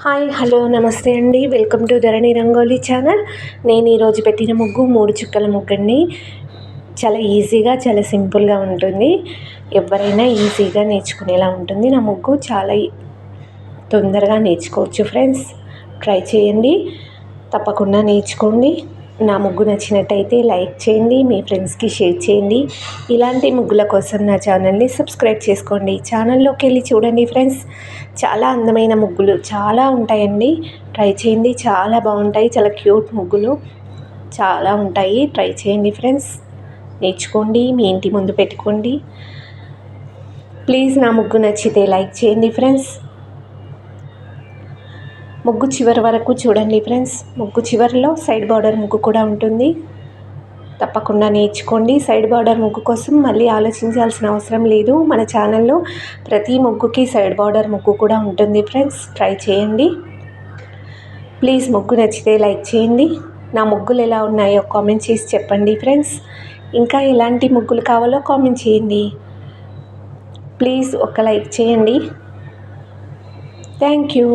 Hi hello నమస్తే అండి, welcome to Dharani rangoli channel. నేను ఈరోజు పెట్టిన ముగ్గు 3 చుక్కల ముగ్గండి. చాలా ఈజీగా, చాలా సింపుల్గా ఉంటుంది. ఎవరైనా ఈజీగా నేర్చుకునేలా ఉంటుంది. నా ముగ్గు చాలా తొందరగా నేర్చుకోవచ్చు ఫ్రెండ్స్. ట్రై చేయండి, తప్పకుండా నేర్చుకోండి. నా ముగ్గు నచ్చినట్టయితే లైక్ చేయండి, మీ ఫ్రెండ్స్కి షేర్ చేయండి. ఇలాంటి ముగ్గుల కోసం నా ఛానల్ని సబ్స్క్రైబ్ చేసుకోండి. ఛానల్లోకి వెళ్ళి చూడండి ఫ్రెండ్స్, చాలా అందమైన ముగ్గులు చాలా ఉంటాయండి. ట్రై చేయండి, చాలా బాగుంటాయి. చాలా క్యూట్ ముగ్గులు చాలా ఉంటాయి. ట్రై చేయండి ఫ్రెండ్స్, నేర్చుకోండి, మీ ఇంటి ముందు పెట్టుకోండి. ప్లీజ్ నా ముగ్గు నచ్చితే లైక్ చేయండి ఫ్రెండ్స్. ముగ్గు చివరి వరకు చూడండి ఫ్రెండ్స్. ముగ్గు చివరిలో సైడ్ బార్డర్ ముగ్గు కూడా ఉంటుంది. తప్పకుండా నేర్చుకోండి. సైడ్ బార్డర్ ముగ్గు కోసం మళ్ళీ ఆలోచించాల్సిన అవసరం లేదు. మన ఛానల్లో ప్రతి ముగ్గుకి సైడ్ బార్డర్ ముగ్గు కూడా ఉంటుంది ఫ్రెండ్స్. ట్రై చేయండి. ప్లీజ్ ముగ్గు నచ్చితే లైక్ చేయండి. నా ముగ్గులు ఎలా ఉన్నాయో కామెంట్ చేసి చెప్పండి ఫ్రెండ్స్. ఇంకా ఎలాంటి ముగ్గులు కావాలో కామెంట్ చేయండి. ప్లీజ్ ఒక లైక్ చేయండి. Thank you.